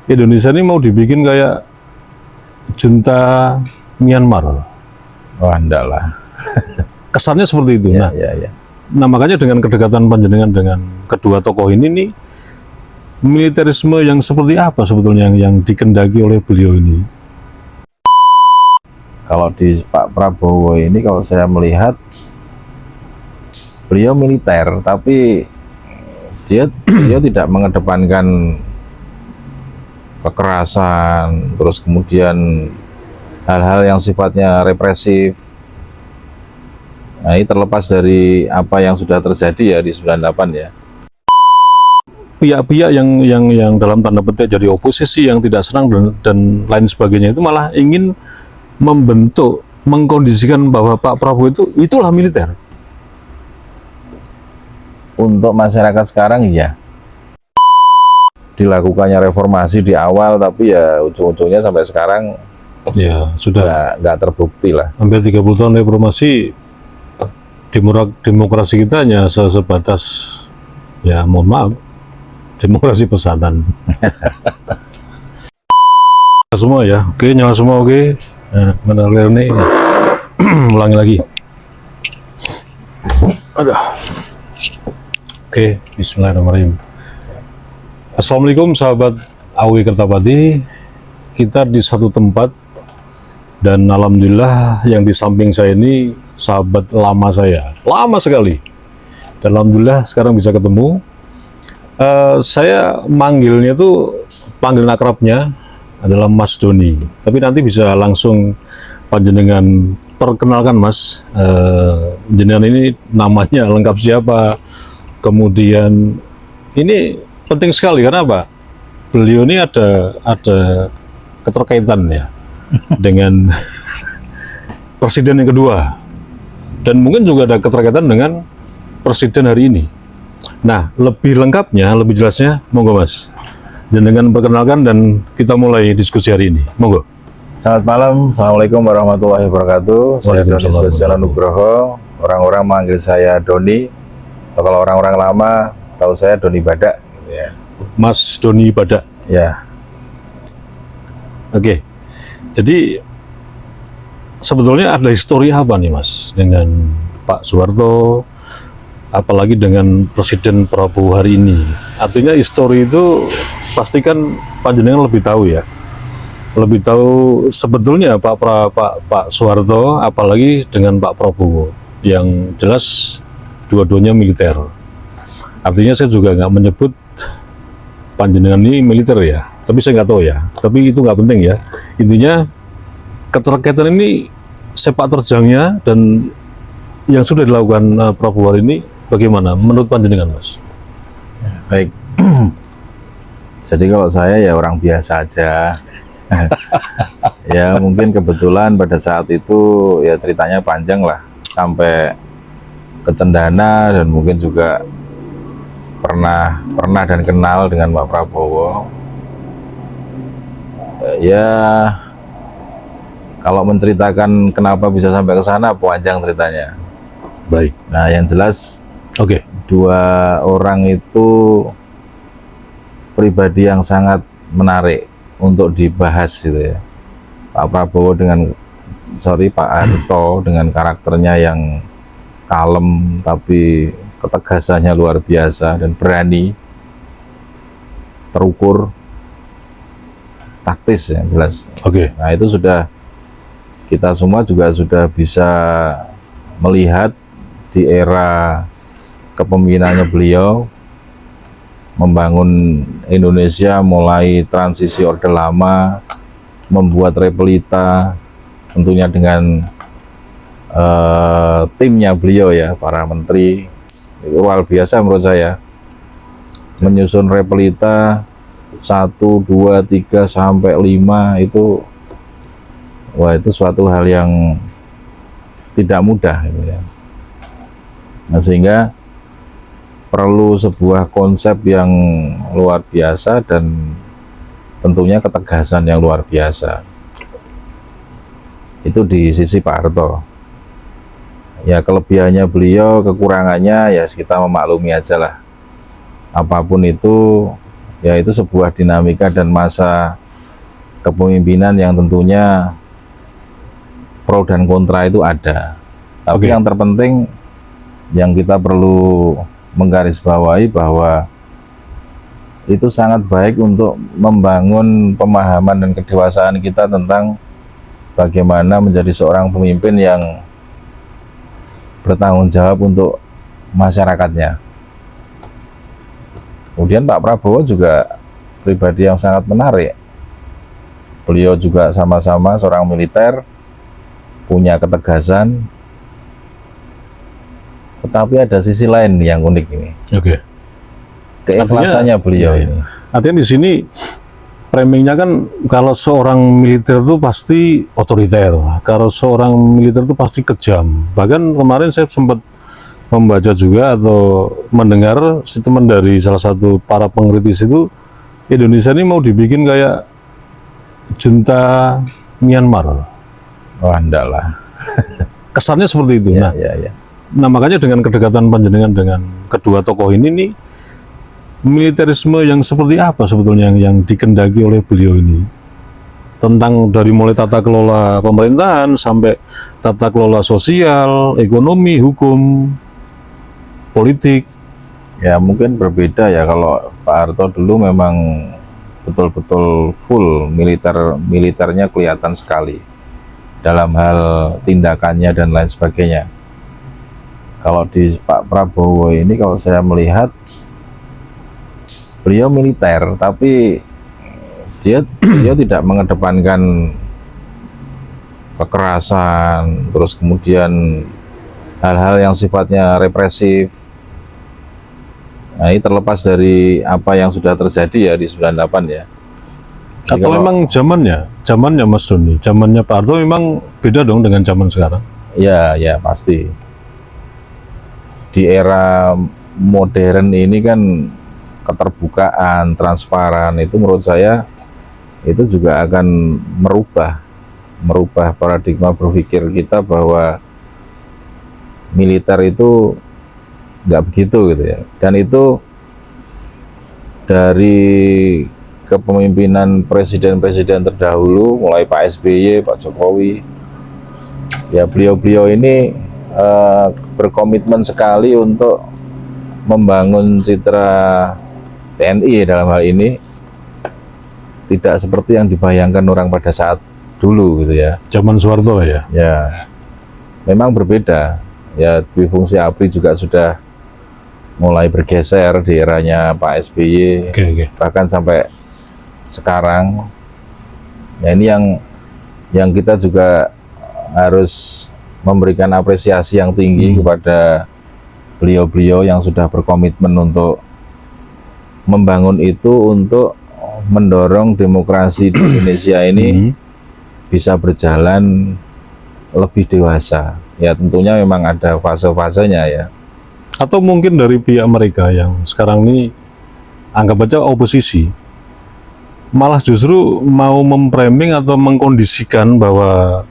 Indonesia ini mau dibikin kayak junta Myanmar. Oh, enggak lah. Kesannya seperti itu. Ya, Nah, ya, ya. nah makanya dengan kedekatan panjenengan dengan kedua tokoh ini nih, militerisme yang seperti apa sebetulnya yang dikendaki oleh beliau ini? Kalau di Pak Prabowo ini, kalau saya melihat beliau militer, tapi dia tidak mengedepankan kekerasan, terus kemudian hal-hal yang sifatnya represif. Nah, ini terlepas dari apa yang sudah terjadi ya di 98 ya. Pihak-pihak yang dalam tanda petik jadi oposisi yang tidak senang dan lain sebagainya itu malah ingin membentuk, mengkondisikan bahwa Pak Prabowo itulah militer. Untuk masyarakat sekarang ya, dilakukannya reformasi di awal, tapi ya ujung-ujungnya sampai sekarang Ya sudah nggak terbukti lah. hampir 30 tahun reformasi, demokrasi kita hanya sebatas, ya mohon maaf, demokrasi pesanan. Semua ya, oke, nyala semua, oke. Nah, mana nih? Ulangi lagi. Ada. Oke, bismillahirrahmanirrahim. Assalamualaikum sahabat Awi Kertapati. Kita di satu tempat dan alhamdulillah yang di samping saya ini sahabat lama saya, lama sekali. Dan alhamdulillah sekarang bisa ketemu. Saya manggilnya tuh, panggilan akrabnya adalah Mas Doni. Tapi nanti bisa langsung panjenengan perkenalkan Mas, jenengan ini namanya lengkap siapa. Kemudian ini penting sekali karena apa? Beliau ini ada keterkaitan ya dengan presiden yang kedua, dan mungkin juga ada keterkaitan dengan presiden hari ini. Nah, lebih lengkapnya, lebih jelasnya, monggo Mas, jenengan perkenalkan dan kita mulai diskusi hari ini. Monggo. Selamat malam, Assalamualaikum warahmatullahi wabarakatuh. Saya Doni Sosial Nugroho. Orang-orang manggil saya Doni. Kalau orang-orang lama tahu saya Doni Badak. Ya. Mas Doni Badak. Ya. Oke. Jadi sebetulnya ada histori apa nih Mas dengan Pak Soeharto, apalagi dengan Presiden Prabowo hari ini? Artinya histori itu pastikan panjenengan lebih tahu ya, lebih tahu sebetulnya Pak Soeharto, apalagi dengan Pak Prabowo, yang jelas dua-duanya militer. Artinya saya juga nggak menyebut panjenengan ini militer ya, tapi saya nggak tahu ya, tapi itu nggak penting ya. Intinya keterkaitan ini sepak terjangnya dan yang sudah dilakukan Prabowo hari ini bagaimana menurut panjenengan Mas? Baik. Jadi kalau saya ya orang biasa aja. Ya mungkin kebetulan pada saat itu ya ceritanya panjang lah, sampai ke Cendana, dan mungkin juga pernah dan kenal dengan Pak Prabowo. Ya kalau menceritakan kenapa bisa sampai ke sana panjang ceritanya. Baik. Nah, yang jelas Oke. dua orang itu pribadi yang sangat menarik untuk dibahas gitu ya. Pak Prabowo Pak Harto dengan karakternya yang kalem tapi ketegasannya luar biasa dan berani, terukur, taktis yang jelas. Oke. Nah, itu sudah kita semua juga sudah bisa melihat di era kepemimpinannya beliau membangun Indonesia, mulai transisi Orde Lama, membuat Repelita, tentunya dengan timnya beliau ya, para menteri, itu luar biasa menurut saya. Menyusun Repelita 1, 2, 3 sampai 5 itu, wah, itu suatu hal yang tidak mudah gitu ya. Nah, sehingga perlu sebuah konsep yang luar biasa dan tentunya ketegasan yang luar biasa. Itu di sisi Pak Harto. Ya, kelebihannya beliau, kekurangannya ya kita memaklumi aja lah. Apapun itu Ya itu sebuah dinamika dan masa kepemimpinan yang tentunya pro dan kontra itu ada. Tapi Oke. yang terpenting yang kita perlu menggarisbawahi bahwa itu sangat baik untuk membangun pemahaman dan kedewasaan kita tentang bagaimana menjadi seorang pemimpin yang bertanggung jawab untuk masyarakatnya. Kemudian Pak Prabowo juga pribadi yang sangat menarik. Beliau juga sama-sama seorang militer, punya ketegasan, tetapi ada sisi lain yang unik ini. Oke. Keikhlasannya beliau iya, iya. ini. Artinya di sini framingnya kan kalau seorang militer itu pasti otoriter, kalau seorang militer itu pasti kejam. Bahkan kemarin saya sempat membaca juga atau mendengar statement dari salah satu para pengkritis itu, Indonesia ini mau dibikin kayak junta Myanmar. Wah, enggak lah. Kesannya seperti itu. Ya, ya, ya. Nah makanya dengan kedekatan panjenengan dengan kedua tokoh ini nih, militerisme yang seperti apa sebetulnya yang dikendaki oleh beliau ini, tentang dari mulai tata kelola pemerintahan sampai tata kelola sosial, ekonomi, hukum, politik. Ya mungkin berbeda ya, kalau Pak Harto dulu memang betul-betul full militernya kelihatan sekali dalam hal tindakannya dan lain sebagainya. Kalau di Pak Prabowo ini, kalau saya melihat beliau militer, tapi dia tidak mengedepankan kekerasan, terus kemudian hal-hal yang sifatnya represif. Nah, ini terlepas dari apa yang sudah terjadi ya di 98 ya. Jadi Atau kalau- memang zamannya Mas Doni, zamannya Pak Harto memang beda dong dengan zaman sekarang. Ya, ya pasti. Di era modern ini kan keterbukaan, transparan itu menurut saya itu juga akan merubah paradigma berpikir kita bahwa militer itu nggak begitu gitu ya. Dan itu dari kepemimpinan presiden-presiden terdahulu, mulai Pak SBY, Pak Jokowi, ya beliau-beliau ini berkomitmen sekali untuk membangun citra TNI dalam hal ini tidak seperti yang dibayangkan orang pada saat dulu gitu ya. Zaman Soeharto ya. Ya, memang berbeda. Ya, di fungsi ABRI juga sudah mulai bergeser di eranya Pak SBY, Oke. bahkan sampai sekarang. Ya, ini yang kita juga harus memberikan apresiasi yang tinggi kepada beliau-beliau yang sudah berkomitmen untuk membangun itu, untuk mendorong demokrasi di Indonesia ini bisa berjalan lebih dewasa. Ya tentunya memang ada fase-fasenya ya. Atau mungkin dari pihak mereka yang sekarang ini anggap aja oposisi, malah justru mau memframing atau mengkondisikan bahwa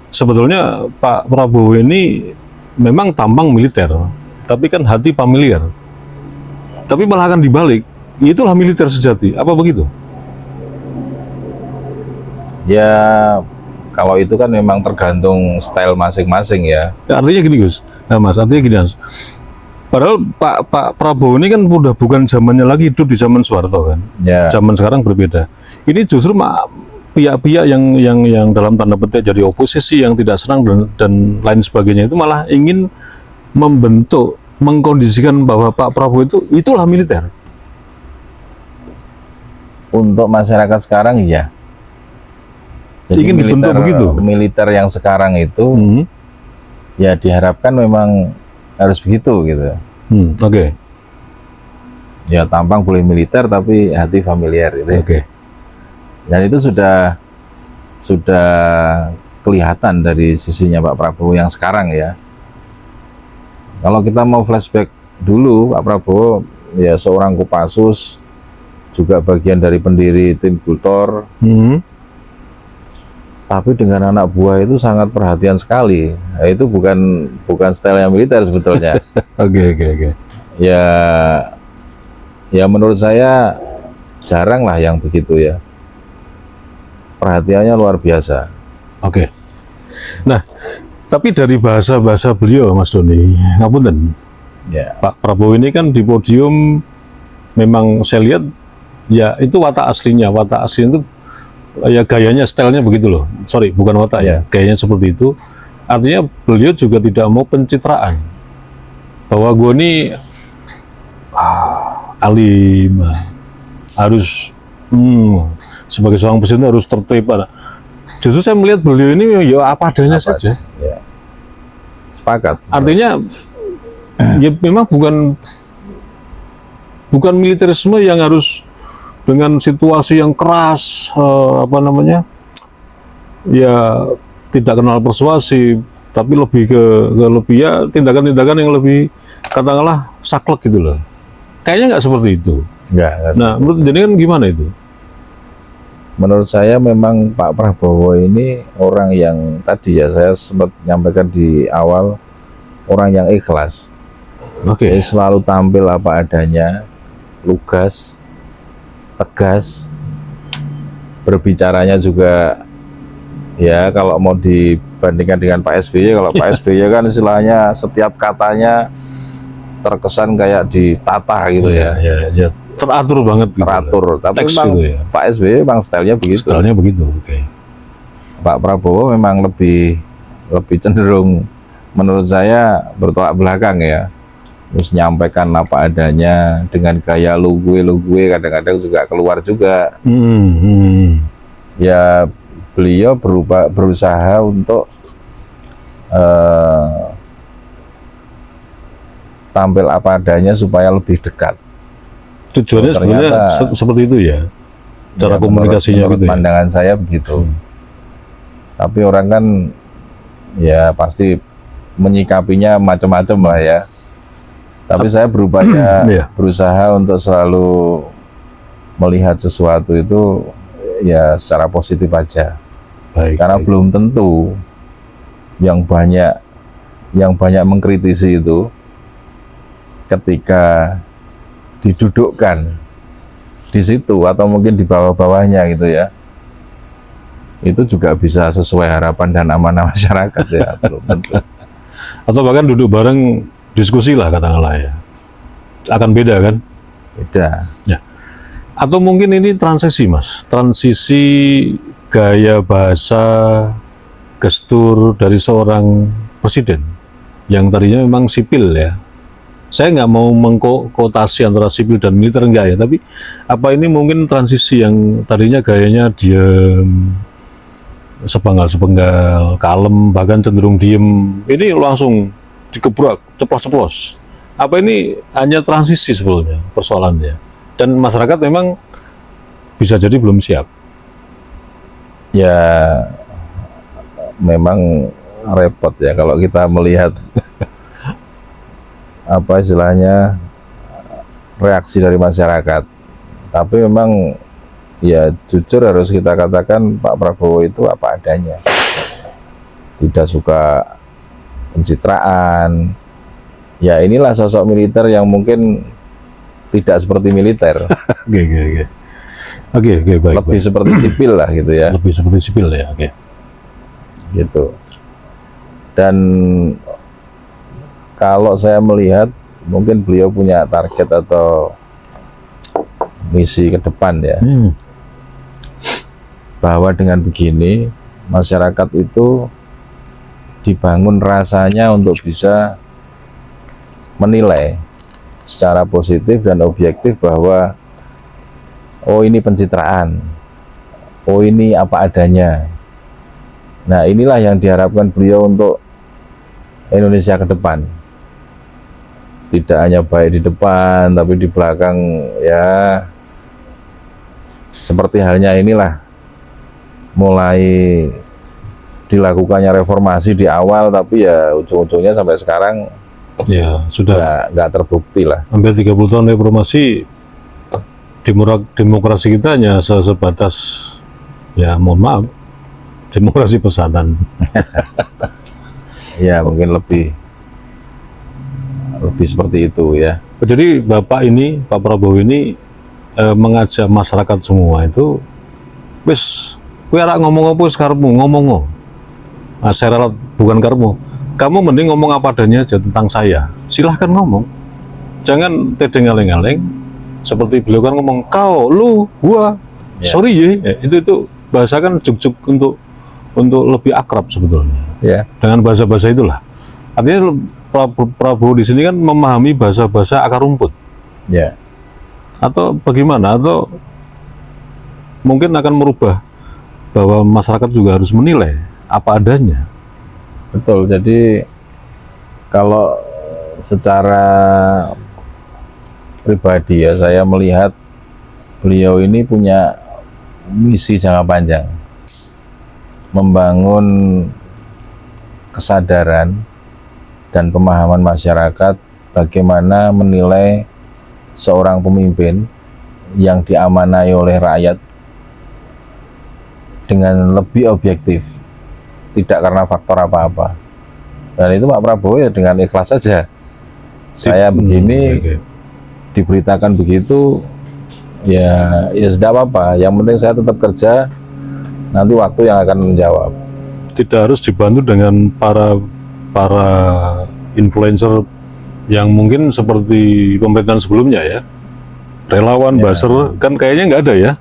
sebetulnya Pak Prabowo ini memang tampang militer, tapi kan hati familiar. Tapi malah akan dibalik, itulah militer sejati. Apa begitu? Ya kalau itu kan memang tergantung style masing-masing ya. Artinya gini Gus, nah, Mas, artinya gini Mas. Padahal Pak Prabowo ini kan udah bukan zamannya lagi hidup di zaman Soeharto kan. Ya. Zaman sekarang berbeda. Ini justru pihak-pihak yang dalam tanda petik jadi oposisi, yang tidak senang dan lain sebagainya itu malah ingin membentuk, mengkondisikan bahwa Pak Prabowo itulah militer. Untuk masyarakat sekarang ya. Jadi Ingin dibentuk begitu? Militer yang sekarang itu ya diharapkan memang harus begitu gitu. Oke. Ya tampang boleh militer tapi hati familiar gitu. Oke. Dan itu sudah kelihatan dari sisinya Pak Prabowo yang sekarang ya. Kalau kita mau flashback dulu, Pak Prabowo ya seorang Kopassus, juga bagian dari pendiri tim Gultor. Tapi dengan anak buah itu sangat perhatian sekali. Nah, itu bukan style yang militer sebetulnya. Oke. Ya menurut saya jarang lah yang begitu ya. Perhatiannya luar biasa. Oke. Nah, tapi dari bahasa-bahasa beliau, Mas Doni, ngapunten, Ya, Pak Prabowo ini kan di podium memang saya lihat ya itu watak aslinya itu ya gayanya, stylenya begitu loh. Sorry, bukan watak ya, gayanya seperti itu. Artinya beliau juga tidak mau pencitraan bahwa gue ini alim, harus sebagai seorang presiden harus tertib. Justru saya melihat beliau ini ya apa adanya saja. ya. Sepakat. Artinya ya memang bukan militerisme yang harus dengan situasi yang keras, ya tidak kenal persuasi, tapi lebih ke lebih ya tindakan-tindakan yang lebih katakanlah saklek gitu loh. Kayaknya nggak seperti itu. Enggak Nah, menurut jenengan gimana itu? Menurut saya memang Pak Prabowo ini orang yang tadi ya saya sempat nyampaikan di awal, orang yang ikhlas. Oke. Dia selalu tampil apa adanya, lugas, tegas, berbicaranya juga ya kalau mau dibandingkan dengan Pak SBY, kalau Pak SBY kan istilahnya setiap katanya terkesan kayak ditata gitu ya. Ya, teratur banget gitu. Teratur, tapi Teks memang gitu ya. Pak SBY memang stylenya begitu. Stylenya begitu. Oke. Pak Prabowo memang lebih cenderung menurut saya bertolak belakang ya. Terus nyampaikan apa adanya dengan gaya lu gue kadang-kadang juga keluar juga. Ya beliau berusaha untuk tampil apa adanya supaya lebih dekat. Tujuannya sebenarnya seperti itu ya, cara ya, komunikasinya menurut gitu ya. pandangan saya begitu. Tapi orang kan ya pasti menyikapinya macam-macam lah ya. Tapi saya berupaya berusaha untuk selalu melihat sesuatu itu ya secara positif aja. Karena belum tentu yang banyak mengkritisi itu ketika didudukkan di situ atau mungkin di bawah-bawahnya gitu ya, itu juga bisa sesuai harapan dan amanah masyarakat ya. Belum tentu. Atau bahkan duduk bareng diskusi lah katakanlah ya, akan beda kan? Beda ya. Atau mungkin ini transisi Mas, transisi gaya bahasa, gestur dari seorang presiden yang tadinya memang sipil ya. Saya nggak mau mengkotasi antara sipil dan militer, enggak ya, tapi apa ini mungkin transisi yang tadinya gayanya diam, sepenggal-sepenggal, kalem, bahkan cenderung diem, ini langsung dikebrak, ceplos-ceplos. Apa ini hanya transisi sebetulnya persoalannya, dan masyarakat memang bisa jadi belum siap. Ya memang repot ya kalau kita melihat apa istilahnya reaksi dari masyarakat. Tapi memang ya jujur harus kita katakan Pak Prabowo itu apa adanya, tidak suka pencitraan. Ya inilah sosok militer yang mungkin tidak seperti militer. Oke, baik. Lebih seperti sipil lah gitu ya. Lebih seperti sipil ya, oke. Gitu. Dan kalau saya melihat mungkin beliau punya target atau misi ke depan ya, bahwa dengan begini masyarakat itu dibangun rasanya untuk bisa menilai secara positif dan objektif bahwa oh ini pencitraan, oh ini apa adanya. Nah inilah yang diharapkan beliau untuk Indonesia ke depan. Tidak hanya baik di depan, tapi di belakang ya seperti halnya inilah mulai dilakukannya reformasi di awal, tapi ya ujung-ujungnya sampai sekarang ya sudah nggak terbukti lah. Hampir 30 tahun reformasi, demokrasi kita hanya sebatas ya mohon maaf demokrasi pesanan. Ya mungkin lebih seperti itu ya. Jadi Bapak ini, Pak Prabowo ini mengajak masyarakat semua itu wis kowe ora ngomong apa wis karepmu ngomong. Nah, saya ralat bukan karepmu. Kamu mending ngomong apa adanya aja tentang saya. Silahkan ngomong. Jangan tedeng aleng-aleng seperti beliau kan ngomong kau, lu, gua. Ya. Sorry ya, itu bahasa kan juk-juk untuk lebih akrab sebetulnya. Ya. Dengan bahasa-bahasa itulah. Artinya Prabowo di sini kan memahami bahasa-bahasa akar rumput. Ya. Atau bagaimana? Atau mungkin akan merubah bahwa masyarakat juga harus menilai apa adanya. Betul. Jadi kalau secara pribadi ya, saya melihat beliau ini punya misi jangka panjang, membangun kesadaran dan pemahaman masyarakat bagaimana menilai seorang pemimpin yang diamanai oleh rakyat dengan lebih objektif, tidak karena faktor apa-apa. Dan itu Pak Prabowo ya dengan ikhlas saja. Saya begini, Oke. diberitakan begitu, ya sudah apa-apa. Yang penting saya tetap kerja, nanti waktu yang akan menjawab. Tidak harus dibantu dengan para influencer yang mungkin seperti pemerintahan sebelumnya ya. Relawan, buzzer, kan kayaknya nggak ada ya.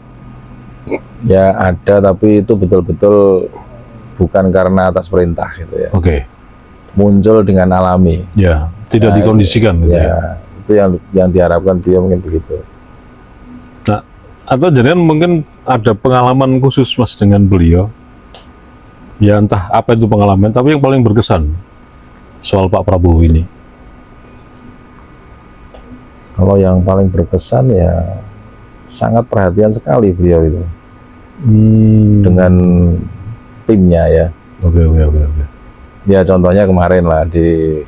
Ya ada, tapi itu betul-betul bukan karena atas perintah gitu ya. Oke. Muncul dengan alami. Ya, tidak dikondisikan gitu ya. Ya, itu yang diharapkan dia mungkin begitu. Nah, atau jangan mungkin ada pengalaman khusus Mas dengan beliau. Ya entah apa itu pengalaman, tapi yang paling berkesan soal Pak Prabowo ini. Kalau yang paling berkesan ya sangat perhatian sekali beliau itu dengan timnya ya. Oke. Ya contohnya kemarin lah di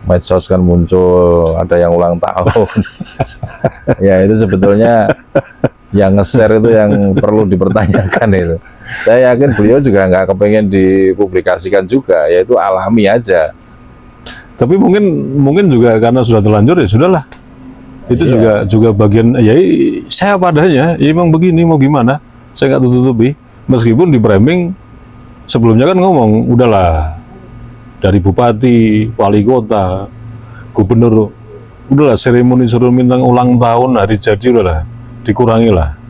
medsos kan muncul ada yang ulang tahun. Ya itu sebetulnya yang nge-share itu yang perlu dipertanyakan itu. Saya yakin beliau juga nggak kepengen dipublikasikan juga, yaitu alami aja. Tapi mungkin juga karena sudah terlanjur ya sudahlah. Itu juga bagian ya saya apa adanya, ya emang begini mau gimana. Saya nggak tutup-tutupi. Meskipun di framing sebelumnya kan ngomong udahlah dari bupati, wali kota, gubernur, udahlah seremoni tentang ulang tahun hari jadi udahlah dikurangi lah.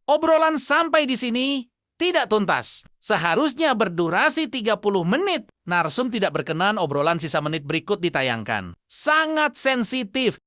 Obrolan sampai di sini tidak tuntas. Seharusnya berdurasi 30 menit. Narsum tidak berkenan obrolan sisa menit berikut ditayangkan. Sangat sensitif.